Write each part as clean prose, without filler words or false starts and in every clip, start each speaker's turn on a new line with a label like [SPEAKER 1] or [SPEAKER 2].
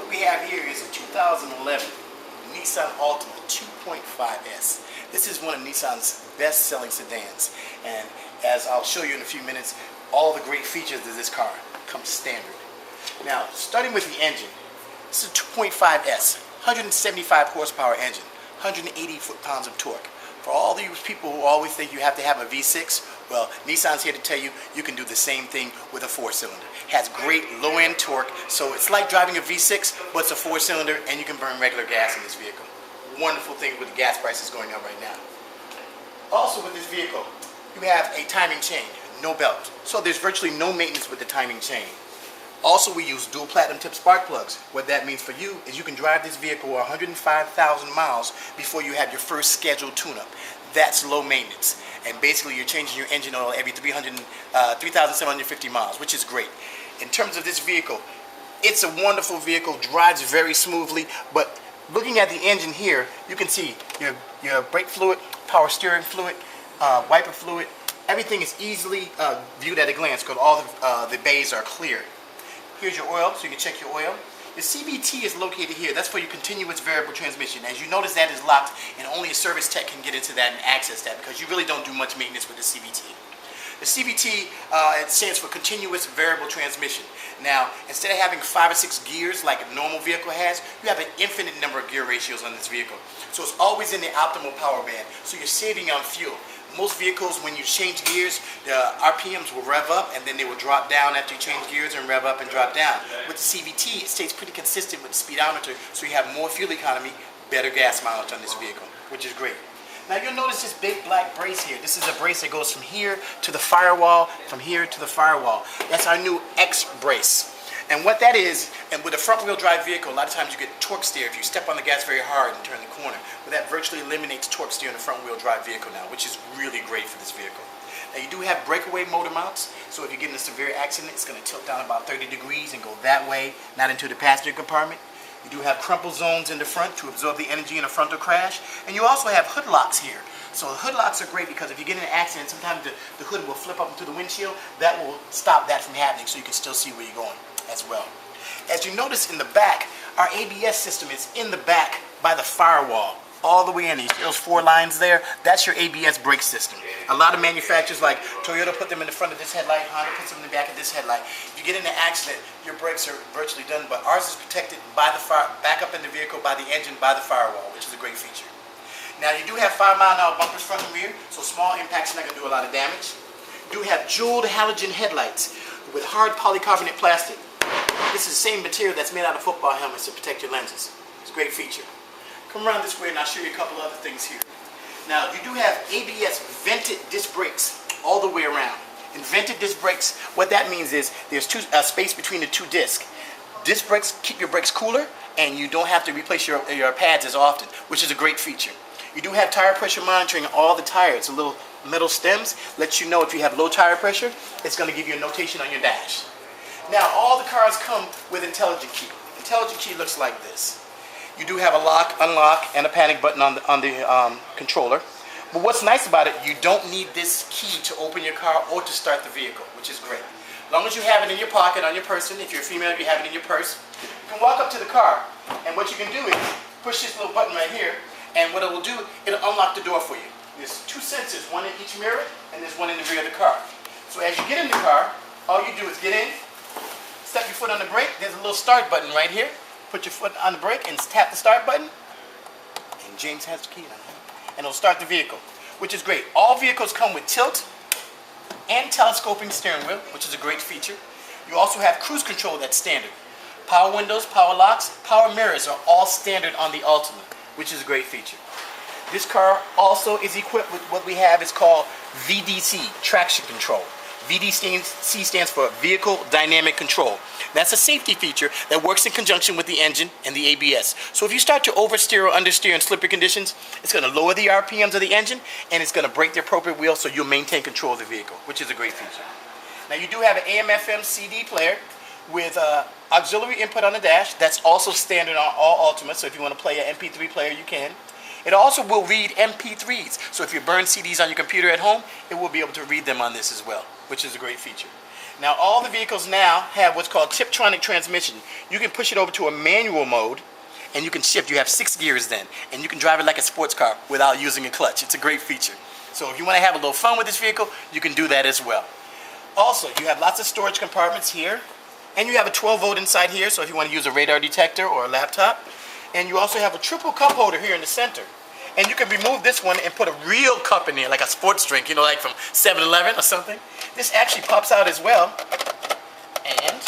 [SPEAKER 1] What we have here is a 2011 Nissan Altima 2.5S. This is one of Nissan's best-selling sedans, and as I'll show you in a few minutes, all the great features of this car come standard. Now, starting with the engine, this is a 2.5S, 175 horsepower engine, 180 foot-pounds of torque. For all these people who always think you have to have a V6, well, Nissan's here to tell you you can do the same thing with a 4-cylinder. Has great low-end torque, so it's like driving a V6, but it's a 4-cylinder, and you can burn regular gas in this vehicle. Wonderful thing with the gas prices going up right now. Also with this vehicle, you have a timing chain, no belt. So there's virtually no maintenance with the timing chain. Also, we use dual platinum tip spark plugs. What that means for you is you can drive this vehicle 105,000 miles before you have your first scheduled tune-up. That's low maintenance. And basically, you're changing your engine oil every 3,750 miles, which is great. In terms of this vehicle, it's a wonderful vehicle, drives very smoothly, but looking at the engine here, you can see your brake fluid, power steering fluid, wiper fluid, everything is easily viewed at a glance because all the bays are clear. Here's your oil, so you can check your oil. The CVT is located here. That's for your continuous variable transmission. As you notice, that is locked, and only a service tech can get into that and access that because you really don't do much maintenance with the CVT. The CVT it stands for continuous variable transmission. Now, instead of having 5 or 6 gears like a normal vehicle has, you have an infinite number of gear ratios on this vehicle. So it's always in the optimal power band, so you're saving on fuel. Most vehicles, when you change gears, the RPMs will rev up and then they will drop down after you change gears and rev up and drop down. With the CVT, it stays pretty consistent with the speedometer, so you have more fuel economy, better gas mileage on this vehicle, which is great. Now you'll notice this big black brace here. This is a brace that goes from here to the firewall, from here to the firewall. That's our new X brace. And what that is, and with a front-wheel drive vehicle, a lot of times you get torque steer if you step on the gas very hard and turn the corner. But that virtually eliminates torque steer in a front-wheel drive vehicle now, which is really great for this vehicle. Now you do have breakaway motor mounts, so if you get in a severe accident, it's going to tilt down about 30 degrees and go that way, not into the passenger compartment. You do have crumple zones in the front to absorb the energy in a frontal crash. And you also have hood locks here. So the hood locks are great because if you get in an accident, sometimes the hood will flip up into the windshield. That will stop that from happening so you can still see where you're going as well. As you notice in the back, our ABS system is in the back by the firewall, all the way in. Those 4 lines there, that's your ABS brake system. A lot of manufacturers like Toyota put them in the front of this headlight, Honda puts them in the back of this headlight. If you get in an accident, your brakes are virtually done, but ours is protected by the back up in the vehicle, by the engine, by the firewall, which is a great feature. Now you do have 5-mile-an-hour bumpers front and rear, so small impacts are not going to do a lot of damage. You do have jeweled halogen headlights with hard polycarbonate plastic. This is the same material that's made out of football helmets to protect your lenses. It's a great feature. Come around this way and I'll show you a couple other things here. Now you do have ABS vented disc brakes all the way around. And vented disc brakes, what that means is there's space between the 2 discs. Disc brakes keep your brakes cooler and you don't have to replace your pads as often, which is a great feature. You do have tire pressure monitoring on all the tires. The little metal stems let you know if you have low tire pressure. It's going to give you a notation on your dash. Now all the cars come with intelligent key. Intelligent key looks like this. You do have a lock, unlock, and a panic button on the controller. But what's nice about it, you don't need this key to open your car or to start the vehicle, which is great. As long as you have it in your pocket, on your person, if you're a female, you have it in your purse, you can walk up to the car, and what you can do is push this little button right here, and what it will do, it'll unlock the door for you. There's 2 sensors, one in each mirror, and there's one in the rear of the car. So as you get in the car, all you do is get in, step your foot on the brake, there's a little start button right here. Put your foot on the brake and tap the start button. And James has the key on him. And it'll start the vehicle, which is great. All vehicles come with tilt and telescoping steering wheel, which is a great feature. You also have cruise control that's standard. Power windows, power locks, power mirrors are all standard on the Altima, which is a great feature. This car also is equipped with what we have is called VDC, traction control. VDC stands for Vehicle Dynamic Control. That's a safety feature that works in conjunction with the engine and the ABS. So if you start to oversteer or understeer in slippery conditions, it's going to lower the RPMs of the engine and it's going to brake the appropriate wheel so you'll maintain control of the vehicle, which is a great feature. Now you do have an AM/FM CD player with auxiliary input on the dash. That's also standard on all Altimas, so if you want to play an MP3 player, you can. It also will read MP3s, so if you burn CDs on your computer at home, it will be able to read them on this as well, which is a great feature. Now all the vehicles now have what's called Tiptronic transmission. You can push it over to a manual mode and you can shift. You have 6 gears then, and you can drive it like a sports car without using a clutch. It's a great feature. So if you want to have a little fun with this vehicle, you can do that as well. Also, you have lots of storage compartments here, and you have a 12-volt inside here, so if you want to use a radar detector or a laptop. And you also have a triple cup holder here in the center. And you can remove this one and put a real cup in there, like a sports drink, you know, like from 7-Eleven or something. This actually pops out as well. And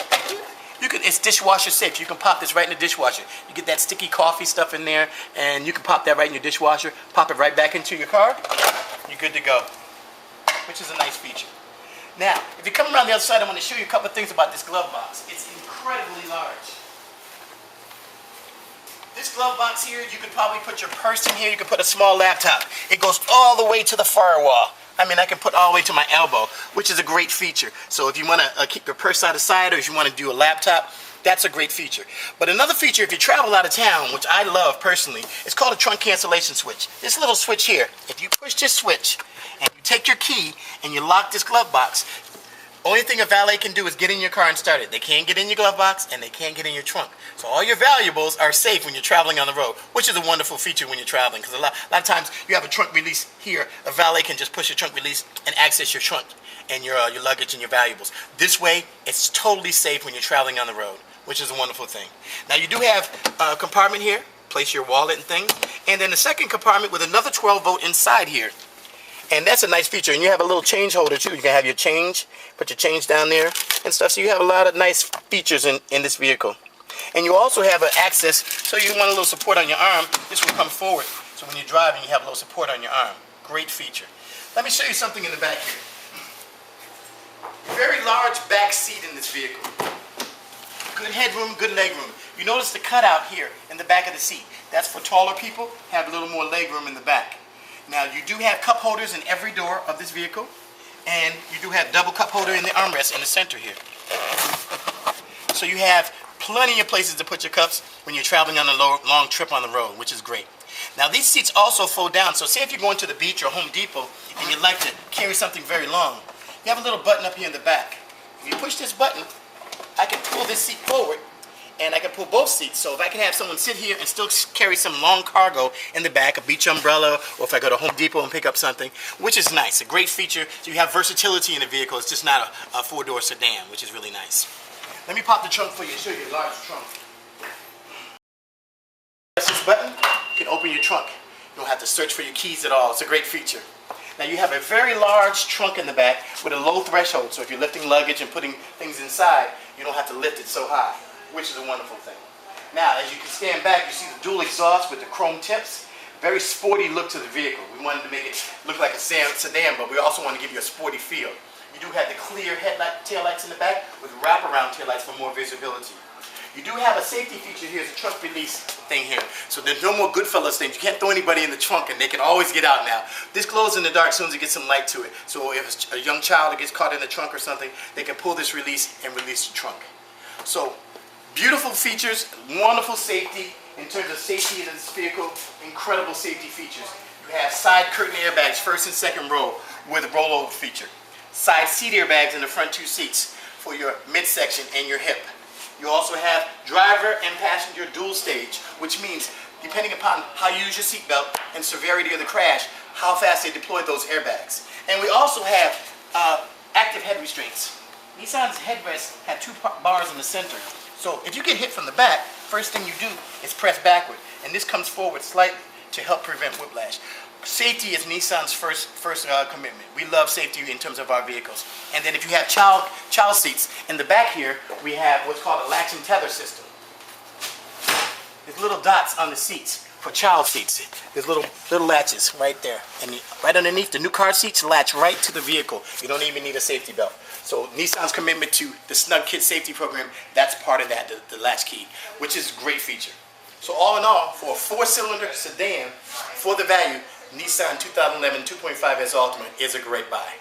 [SPEAKER 1] it's dishwasher safe. You can pop this right in the dishwasher. You get that sticky coffee stuff in there, and you can pop that right in your dishwasher, pop it right back into your car. You're good to go, which is a nice feature. Now, if you come around the other side, I want to show you a couple of things about this glove box. It's incredibly large. This glove box here, you could probably put your purse in here. You could put a small laptop. It goes all the way to the firewall. I mean, I can put all the way to my elbow, which is a great feature. So if you want to keep your purse out of sight, or if you want to do a laptop, that's a great feature. But another feature, if you travel out of town, which I love personally, it's called a trunk cancellation switch. This little switch here, if you push this switch and you take your key and you lock this glove box, only thing a valet can do is get in your car and start it. They can't get in your glove box and they can't get in your trunk. So all your valuables are safe when you're traveling on the road, which is a wonderful feature when you're traveling, because a lot of times you have a trunk release here. A valet can just push your trunk release and access your trunk and your luggage and your valuables. This way, it's totally safe when you're traveling on the road, which is a wonderful thing. Now you do have a compartment here, place your wallet and things, and then the second compartment with another 12-volt inside here. And that's a nice feature. And you have a little change holder too. You can have your change, put your change down there and stuff. So you have a lot of nice features in this vehicle. And you also have an access, so you want a little support on your arm, this will come forward. So when you're driving, you have a little support on your arm. Great feature. Let me show you something in the back here. Very large back seat in this vehicle. Good headroom, good leg room. You notice the cutout here in the back of the seat. That's for taller people, have a little more leg room in the back. Now you do have cup holders in every door of this vehicle, and you do have double cup holder in the armrest in the center here. So you have plenty of places to put your cups when you're traveling on a long trip on the road, which is great. Now these seats also fold down, so say if you're going to the beach or Home Depot and you'd like to carry something very long, you have a little button up here in the back. If you push this button, I can pull this seat forward, and I can pull both seats. So if I can have someone sit here and still carry some long cargo in the back, a beach umbrella, or if I go to Home Depot and pick up something, which is nice. A great feature. So you have versatility in the vehicle. It's just not a four-door sedan, which is really nice. Let me pop the trunk for you and show you a large trunk. Press this button, you can open your trunk. You don't have to search for your keys at all. It's a great feature. Now you have a very large trunk in the back with a low threshold. So if you're lifting luggage and putting things inside, you don't have to lift it so high, which is a wonderful thing. Now, as you can stand back, you see the dual exhaust with the chrome tips. Very sporty look to the vehicle. We wanted to make it look like a sedan, but we also want to give you a sporty feel. You do have the clear taillights in the back with wraparound taillights for more visibility. You do have a safety feature here, it's a trunk release thing here. So there's no more Goodfellas things. You can't throw anybody in the trunk and they can always get out now. This glows in the dark as soon as it gets some light to it. So if it's a young child that gets caught in the trunk or something, they can pull this release and release the trunk. So beautiful features, wonderful safety in terms of safety in this vehicle, incredible safety features. You have side curtain airbags, first and second row with a rollover feature. Side seat airbags in the front two seats for your midsection and your hip. You also have driver and passenger dual stage, which means depending upon how you use your seatbelt and severity of the crash, how fast they deploy those airbags. And we also have active head restraints. Nissan's headrests have two bars in the center. So if you get hit from the back, first thing you do is press backward, and this comes forward slightly to help prevent whiplash. Safety is Nissan's first commitment. We love safety in terms of our vehicles. And then if you have child seats, in the back here, we have what's called a latch and tether system. There's little dots on the seats for child seats. There's little latches right there. And right underneath, the new car seats latch right to the vehicle. You don't even need a safety belt. So Nissan's commitment to the Snug Kid Safety Program, that's part of that, the latch key, which is a great feature. So all in all, for a four-cylinder sedan, for the value, Nissan 2011 2.5S Altima is a great buy.